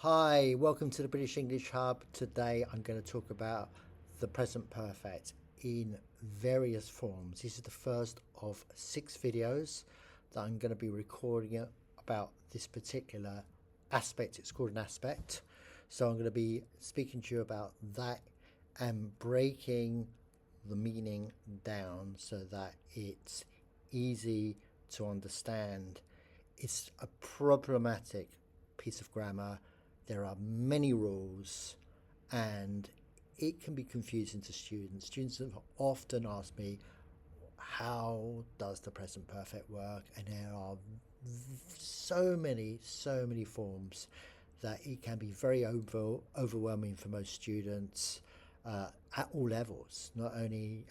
Hi, welcome to the British English Hub. Today I'm going to talk about the present perfect in various forms. This is the first of 6 videos that I'm going to be recording about this particular aspect. It's called an aspect. So I'm going to be speaking to you about that and breaking the meaning down so that it's easy to understand. It's a problematic piece of grammar. There are many rules and it can be confusing to students. Students have often asked me, how does the present perfect work? And there are so many forms that it can be very overwhelming for most students at all levels, not only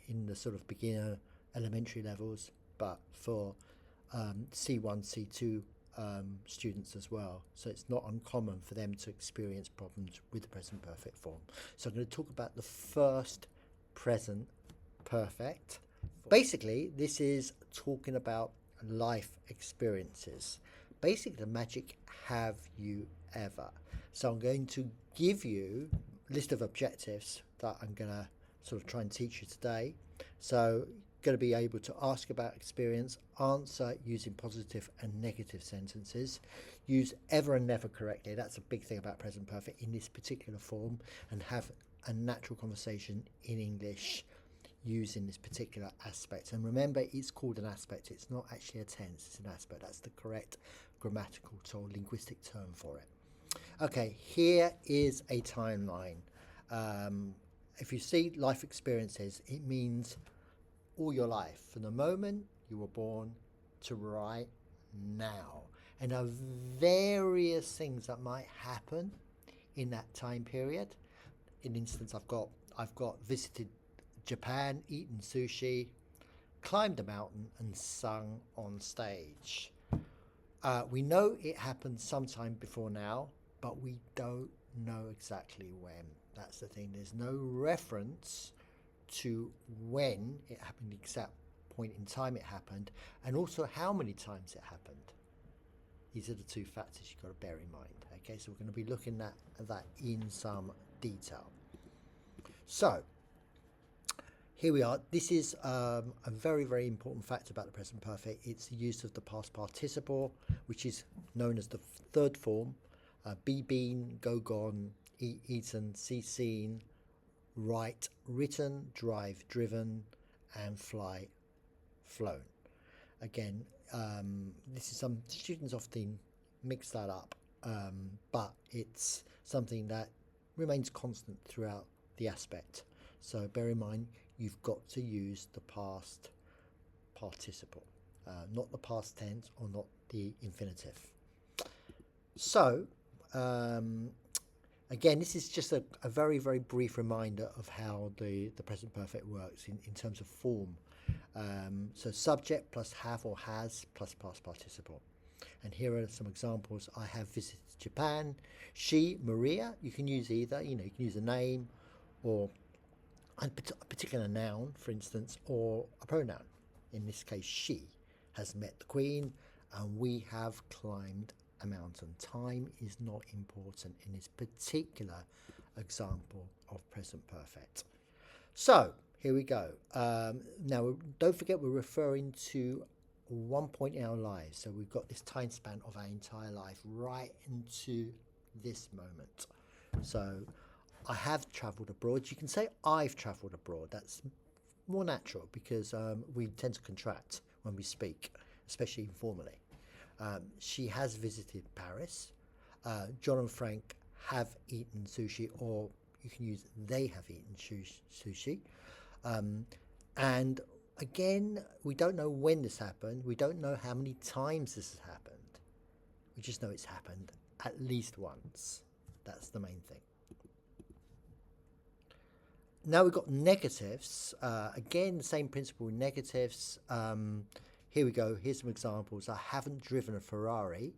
in the sort of beginner elementary levels, but for C1, C2 students as well. So it's not uncommon for them to experience problems with the present perfect form. So I'm going to talk about the first present perfect. Basically, this is talking about life experiences. Basically, the magic have you ever. So I'm going to give you a list of objectives that I'm going to sort of try and teach you today. So going to be able to ask about experience, answer using positive and negative sentences, use ever and never correctly. That's a big thing about present perfect in this particular form, and have a natural conversation in English using this particular aspect. And remember, it's called an aspect. It's not actually a tense, it's an aspect. That's the correct grammatical or linguistic term for it. Okay, here is a timeline. If you see life experiences, it means all your life, from the moment you were born to right now. And there are various things that might happen in that time period. In instance, I've got visited Japan, eaten sushi, climbed a mountain, and sung on stage. We know it happened sometime before now, but we don't know exactly when. That's the thing. There's no reference to when it happened, the exact point in time it happened, and also how many times it happened. These are the two factors you've got to bear in mind. Okay, so we're going to be looking at that in some detail. So here we are. This is a very important fact about the present perfect. It's the use of the past participle, which is known as the third form. Be been, go gone, eat eaten, see seen, write written, drive driven, and fly flown. Again, this is some students often mix that up, but it's something that remains constant throughout the aspect. So bear in mind, you've got to use the past participle, not the past tense or not the infinitive. So again, this is just a very brief reminder of how the present perfect works in terms of form. So subject plus have or has plus past participle. And here are some examples. I have visited Japan. She, Maria, you can use either. You can use a name or a particular noun, for instance, or a pronoun. In this case, she has met the Queen, and we have climbed a mountain. Time is not important in this particular example of present perfect. So here we go. Now, don't forget, we're referring to one point in our lives. So we've got this time span of our entire life right into this moment. So I have travelled abroad. You can say I've travelled abroad. That's more natural because we tend to contract when we speak, especially informally. She has visited Paris. John and Frank have eaten sushi, or you can use they have eaten sushi. And again, we don't know when this happened. We don't know how many times this has happened. We just know it's happened at least once. That's the main thing. Now we've got negatives. Again, the same principle with negatives. Here we go. Here's some examples. I haven't driven a Ferrari,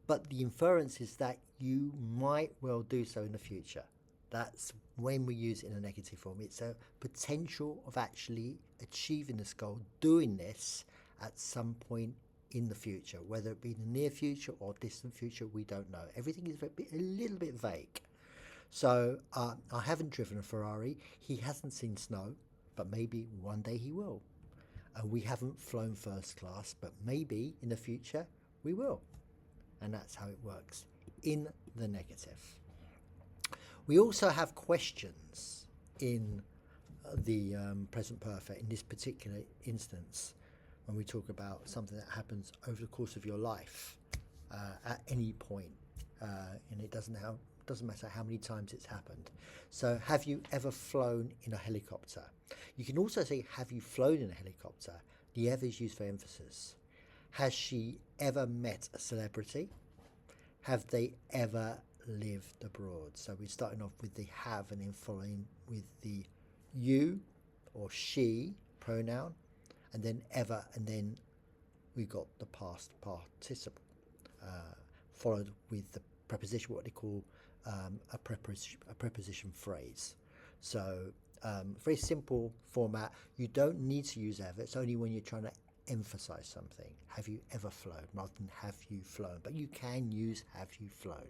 but the inference is that you might well do so in the future. That's when we use it in a negative form. It's a potential of actually achieving this goal, doing this at some point in the future. Whether it be in the near future or distant future, we don't know. Everything is a little bit vague. So I haven't driven a Ferrari. He hasn't seen snow, but maybe one day he will. And we haven't flown first class, but maybe in the future we will. And that's how it works in the negative. We also have questions in the present perfect in this particular instance when we talk about something that happens over the course of your life at any point, and it doesn't matter how many times it's happened. So have you ever flown in a helicopter? You can also say, have you flown in a helicopter? The ever is used for emphasis. Has she ever met a celebrity? Have they ever lived abroad? So we're starting off with the have and then following with the you or she pronoun, and then ever, and then we got the past participle followed with the preposition, what they call a preposition phrase. So very simple format. You don't need to use ever. It's only when you're trying to emphasize something. Have you ever flown rather than have you flown? But you can use have you flown.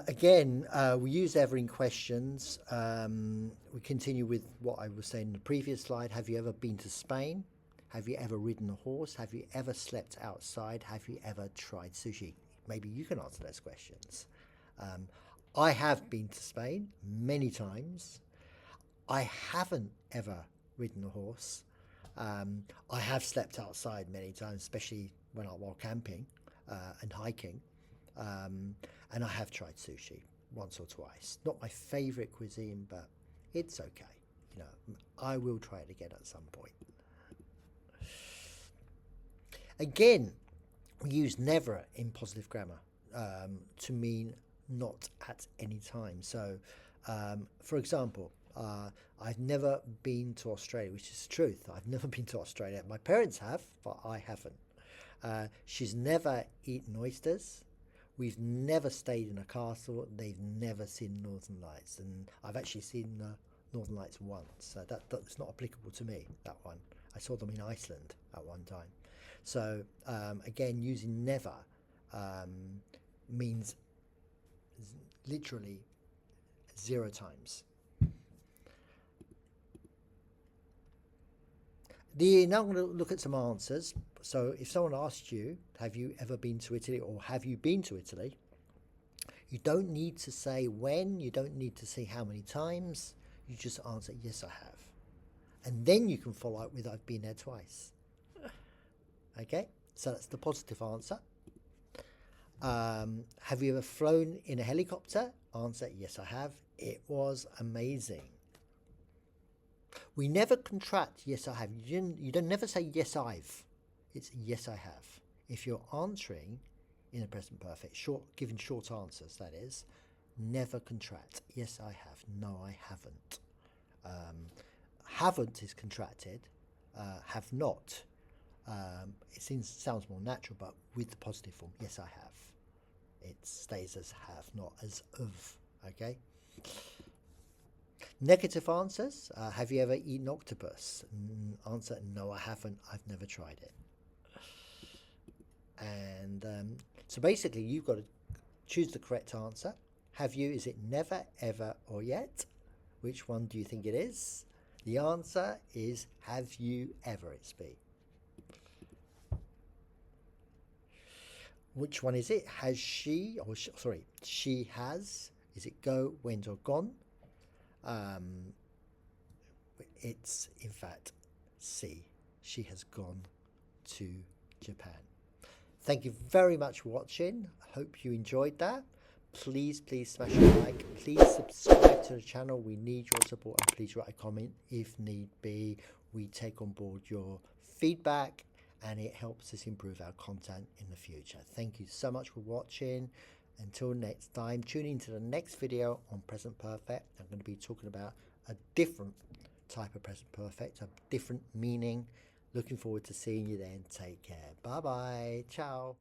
Again, we use ever in questions. We continue with what I was saying in the previous slide. Have you ever been to Spain? Have you ever ridden a horse? Have you ever slept outside? Have you ever tried sushi? Maybe you can answer those questions. I have been to Spain many times. I haven't ever ridden a horse. I have slept outside many times, especially while camping and hiking. And I have tried sushi once or twice. Not my favourite cuisine, but it's okay. You know, I will try it again at some point. Again, we use never in positive grammar to mean not at any time. So, for example, I've never been to Australia, which is the truth. I've never been to Australia. My parents have, but I haven't. She's never eaten oysters. We've never stayed in a castle. They've never seen Northern Lights. And I've actually seen Northern Lights once. So that's not applicable to me, that one. I saw them in Iceland at one time. So again, using never means literally 0 times. Now I'm going to look at some answers. So if someone asks you, have you ever been to Italy, or have you been to Italy? You don't need to say when, you don't need to say how many times, you just answer, yes, I have. And then you can follow up with, I've been there twice. Okay, so that's the positive answer. Have you ever flown in a helicopter? Answer, yes, I have. It was amazing. We never contract yes, I have. You don't never say yes, I've. It's yes, I have. If you're answering in a present perfect, giving short answers, that is, never contract. Yes, I have. No, I haven't. Haven't is contracted. Have not. It sounds more natural, but with the positive form, yes, I have. It stays as have, not as of. Okay. Negative answers. Have you ever eaten octopus? Answer, no, I haven't. I've never tried it. And so basically, you've got to choose the correct answer. Have you? Is it never, ever, or yet? Which one do you think it is? The answer is have you ever. It's B. Which one is it? Has she, or sorry, she has. Is it go, went, or gone? It's in fact C. She has gone to Japan. Thank you very much for watching. I hope you enjoyed that. Please smash a like. Please subscribe to the channel. We need your support, and please write a comment if need be. We take on board your feedback and it helps us improve our content in the future. Thank you so much for watching. Until next time, tune in to the next video on present perfect. I'm going to be talking about a different type of present perfect, a different meaning. Looking forward to seeing you then. Take care. Bye bye. Ciao.